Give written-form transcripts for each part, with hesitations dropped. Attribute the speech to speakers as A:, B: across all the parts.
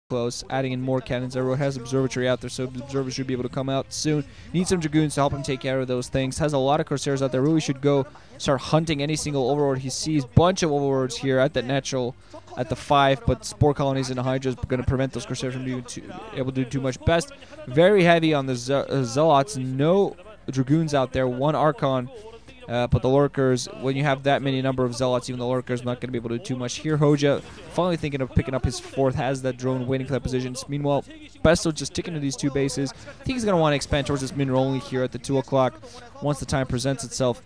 A: close, adding in more cannons. Everyone has observatory out there, so observers should be able to come out soon. Needs some dragoons to help him take care of those things. Has a lot of corsairs out there. Really should go start hunting any single overlord he sees. Bunch of overlords here at that natural, at the 5, but spore colonies and the Hydra is going to prevent those corsairs from being able to do too much. BeSt very heavy on the zealots. No dragoons out there. 1 Archon. But the lurkers, when you have that many number of zealots, even the lurkers not going to be able to do too much. Here, Hoejja finally thinking of picking up his 4th, has that drone waiting for that position. Meanwhile, BeSt just sticking to these 2 bases. I think he's going to want to expand towards this mineral only here at the 2 o'clock once the time presents itself.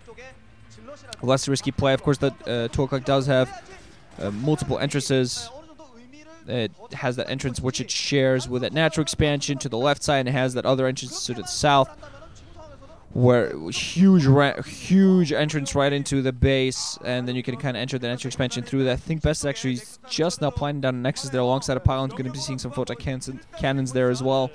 A: Less risky play. Of course, the 2 o'clock does have multiple entrances. It has that entrance which it shares with that natural expansion to the left side, and it has that other entrance to the south, where huge entrance right into the base, and then you can kind of enter the natural expansion through that. I think BeSt is actually just now planning down a nexus there alongside a pylon. Going to be seeing some photon cannons there as well.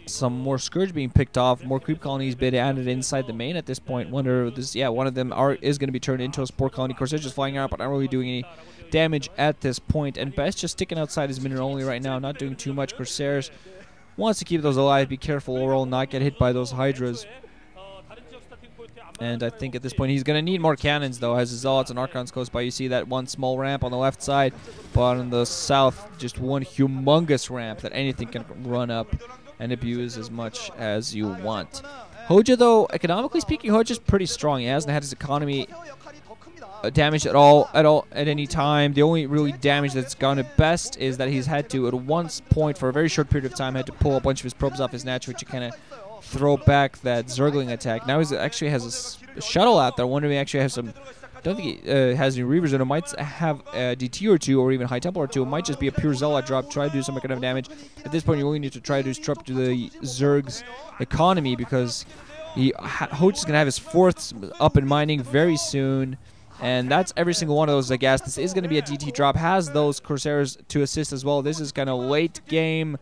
A: Some more Scourge being picked off, more creep colonies being added inside the main at this point. Wonder if this, yeah, one of them is going to be turned into a spore colony. Corsairs just flying out, but not really doing any damage at this point. And BeSt just sticking outside his mineral only right now, not doing too much. Corsairs wants to keep those alive. Be careful overall, not get hit by those Hydras. And I think at this point he's going to need more cannons, though, as his Zealots and Archons close by. You see that one small ramp on the left side, but on the south, just one humongous ramp that anything can run up and abuse as much as you want. Hoejja, though, economically speaking, Hoejja's pretty strong. He hasn't had his economy damaged at any time. The only really damage that's gone to BeSt is that he's had to, at one point, for a very short period of time, had to pull a bunch of his probes off his natural to kind of throw back that zergling attack. Now he actually has a shuttle out there. I wonder if he actually has some. I don't think he has any reavers, and it might have a DT or 2 or even High Templar or 2. It might just be a pure Zealot drop. Try to do some kind of damage. At this point, you only need to try to disrupt the Zerg's economy, because Hoejja's going to have his 4th up in mining very soon. And that's every single one of those, I guess. This is going to be a DT drop. Has those Corsairs to assist as well. This is kind of late game,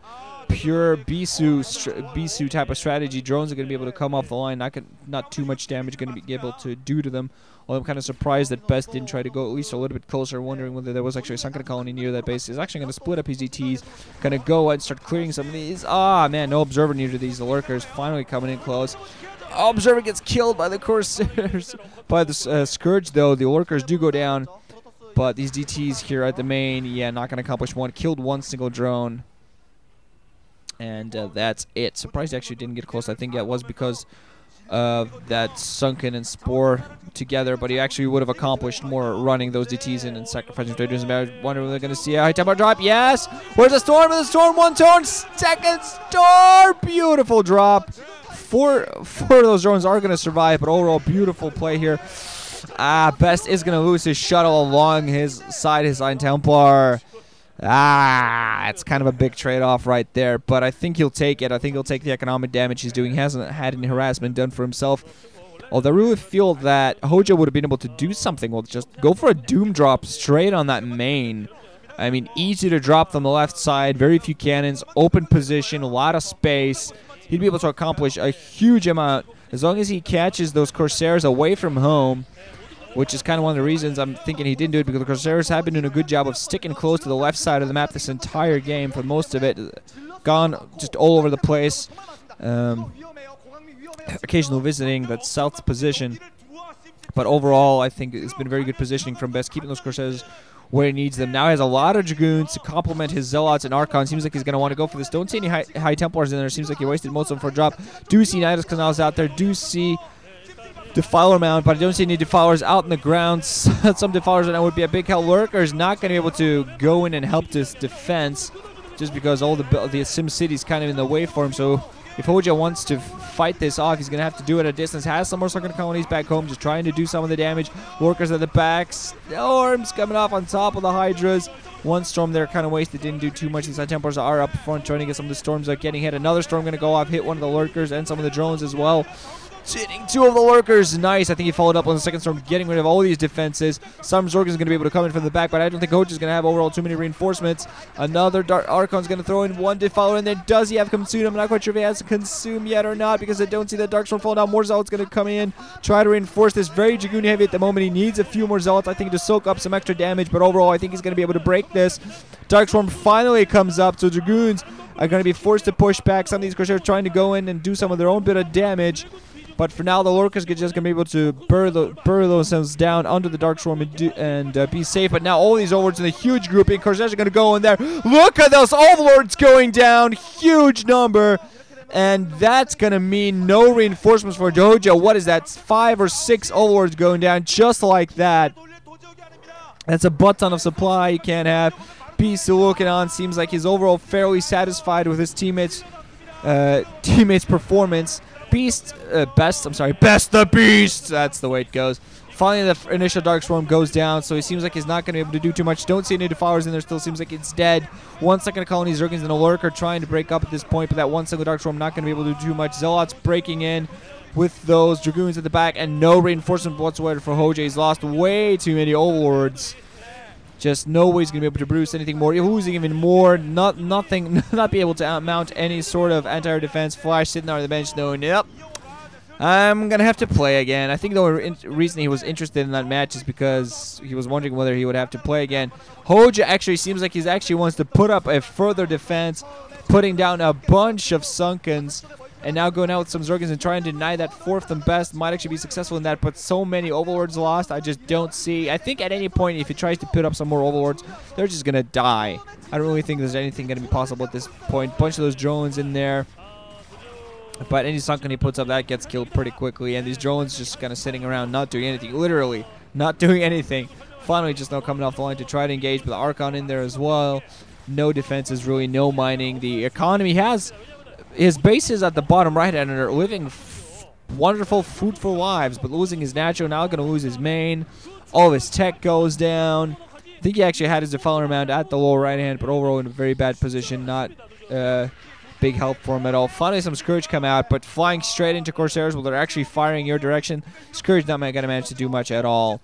A: pure BeSt type of strategy. Drones are going to be able to come off the line. Not too much damage going to be able to do to them. Although I'm kind of surprised that BeSt didn't try to go at least a little bit closer, wondering whether there was actually a sunken colony near that base. He's actually going to split up his DTs, going to go and start clearing some of these. Ah, man, no observer near to these. The lurkers finally coming in close. Observer gets killed by the Corsairs. By the Scourge, though, the lurkers do go down. But these DTs here at the main, yeah, not going to accomplish one. Killed 1 single drone. And that's it. Surprised he actually didn't get close. I think that was because of that sunken and spore together. But he actually would have accomplished more running those DTs in and sacrificing Traders. I wonder if they're going to see a High Templar drop. Yes! Where's the storm? The storm, 1 turn, 2nd storm! Beautiful drop. 4 of those drones are going to survive, but overall, beautiful play here. BeSt is going to lose his shuttle along his side, his High Templar. It's kind of a big trade-off right there, but I think he'll take it. I think he'll take the economic damage he's doing. He hasn't had any harassment done for himself. Although I really feel that Hoejja would have been able to do something. Well, just go for a Doom drop straight on that main. I mean, easy to drop from the left side, very few cannons, open position, a lot of space. He'd be able to accomplish a huge amount as long as he catches those Corsairs away from home, which is kind of one of the reasons I'm thinking he didn't do it, because the Corsairs have been doing a good job of sticking close to the left side of the map this entire game for most of it. Gone just all over the place. Occasional visiting that south position. But overall, I think it's been very good positioning from BeSt, keeping those Corsairs where he needs them. Now he has a lot of Dragoons to complement his Zealots and Archons. Seems like he's going to want to go for this. Don't see any high Templars in there. Seems like he wasted most of them for a drop. Do see Nidus Canals out there. Do see Defiler Mound, but I don't see any Defilers out in the ground. Some Defilers right now would be a big help. Lurker is not going to be able to go in and help this defense just because all the Sim City's kind of in the way for him. So if Hoejja wants to fight this off, he's going to have to do it at a distance. Has some more Sunken colonies back home, just trying to do some of the damage. Lurkers at the back. Storms coming off on top of the Hydras. 1 storm there kind of wasted, didn't do too much. These High Templars are up front trying to get some of the storms out. Getting hit. Another storm going to go off, hit one of the Lurkers and some of the drones as well. hitting 2 of the lurkers. Nice. I think he followed up on the second storm, getting rid of all these defenses. Some Zerg is going to be able to come in from the back, but I don't think Hoejja is going to have overall too many reinforcements. Another Archon is going to throw in 1 Defiler, and then does he have Consume? I'm not quite sure if he has Consume yet or not, because I don't see that Dark Storm falling down. More Zealots going to come in, try to reinforce this. Very Dragoon heavy at the moment. He needs a few more Zealots, I think, to soak up some extra damage, but overall, I think he's going to be able to break this. Dark Storm finally comes up, so Dragoons are going to be forced to push back. Some of these Corsairs trying to go in and do some of their own bit of damage. But for now, the Lurkers are just going to be able to burrow themselves down under the Dark Storm and be safe. But now all these Overlords in a huge grouping. Corsairs are going to go in there. Look at those Overlords going down. Huge number. And that's going to mean no reinforcements for Hoejja. What is that? 5 or 6 Overlords going down just like that. That's a butt ton of supply you can't have. BeSt looking on, seems like he's overall fairly satisfied with his teammates' performance. BeSt the BeSt. That's the way it goes. Finally, the initial Dark Storm goes down, so he seems like he's not going to be able to do too much. Don't see any Defilers in there. Still seems like it's dead. 1 second of colony Zergins and a Lurker trying to break up at this point, but that 1 single Dark Storm not going to be able to do too much. Zealots breaking in with those Dragoons at the back, and no reinforcement whatsoever for Hoejja. He's lost way too many Overlords. Just no way he's going to be able to produce anything more. Losing even more. Not be able to mount any sort of anti-air defense. Flash sitting there on the bench knowing, yep, I'm going to have to play again. I think the reason he was interested in that match is because he was wondering whether he would have to play again. Hoejja actually seems like he actually wants to put up a further defense, putting down a bunch of Sunkens. And now going out with some Zergins and trying to deny that 4th and best. Might actually be successful in that, but so many Overlords lost, I just don't see. I think at any point, if he tries to put up some more Overlords, they're just going to die. I don't really think there's anything going to be possible at this point. Bunch of those drones in there. But any Sunken he puts up, that gets killed pretty quickly. And these drones just kind of sitting around, not doing anything. Literally, not doing anything. Finally, just now coming off the line to try to engage with the Archon in there as well. No defenses, really, no mining. The economy has... His bases at the bottom right hand are living wonderful, fruitful lives, but losing his natural, now going to lose his main. All of his tech goes down. I think he actually had his Defiler mount at the lower right hand, but overall in a very bad position. Not big help for him at all. Finally, some Scourge come out, but flying straight into Corsairs while they're actually firing your direction. Scourge not going to manage to do much at all.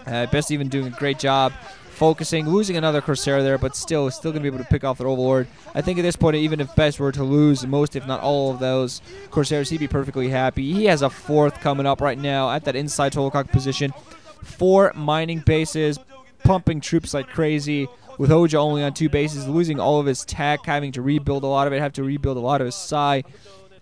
A: BeSt even doing a great job. Focusing, losing another Corsair there, but still going to be able to pick off their Overlord. I think at this point, even if BeSt were to lose most, if not all of those Corsairs, he'd be perfectly happy. He has a 4th coming up right now at that inside Tolocock position. 4 mining bases, pumping troops like crazy, with Hoejja only on 2 bases, losing all of his tech, having to rebuild a lot of it, have to rebuild a lot of his Psi.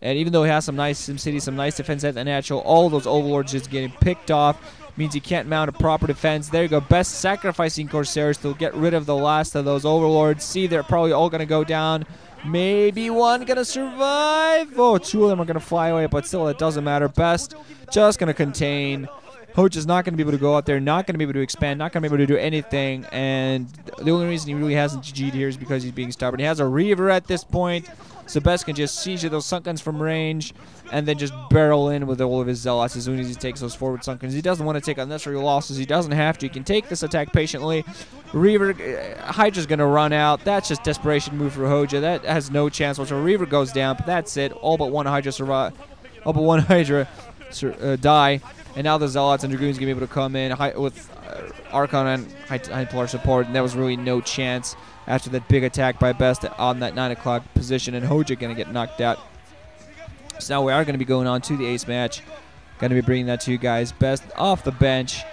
A: And even though he has some nice SimCity, some nice defense at the natural, all of those Overlords just getting picked off. Means he can't mount a proper defense. There you go. BeSt sacrificing Corsairs to get rid of the last of those Overlords. See, they're probably all going to go down. Maybe one going to survive. Oh, 2 of them are going to fly away, but still, it doesn't matter. BeSt just going to contain. Hoejja's not going to be able to go out there, not going to be able to expand, not going to be able to do anything. And the only reason he really hasn't GG'd here is because he's being stubborn. He has a Reaver at this point. So BeSt can just siege those Sunkens from range and then just barrel in with all of his Zealots as soon as he takes those forward Sunkens. He doesn't want to take unnecessary losses. He doesn't have to. He can take this attack patiently. Reaver, Hydra's going to run out. That's just desperation move for Hoejja. That has no chance whatsoever. Reaver goes down, but that's it. All but one Hydra survive. All but one Hydra die. And now the Zealots and Dragoons going to be able to come in with Archon and Templar support, and there was really no chance after that big attack by BeSt on that 9 o'clock position, and Hoejja going to get knocked out. So now we are going to be going on to the ace match. Going to be bringing that to you guys. BeSt off the bench,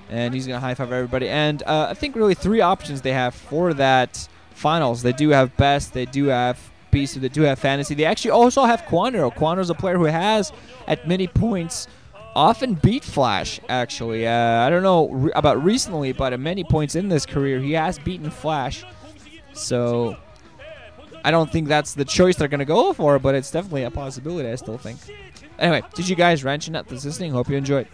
A: and he's going to high-five everybody. And I think really 3 options they have for that finals. They do have BeSt, they do have BeSt, they do have Fantasy. They actually also have Quandro. Quandro's a player who has, at many points, often beat Flash, actually. I don't know about recently, but at many points in this career, he has beaten Flash. So I don't think that's the choice they're going to go for, but it's definitely a possibility, I still think. Anyway, did you guys wrenching at this listening? Hope you enjoyed.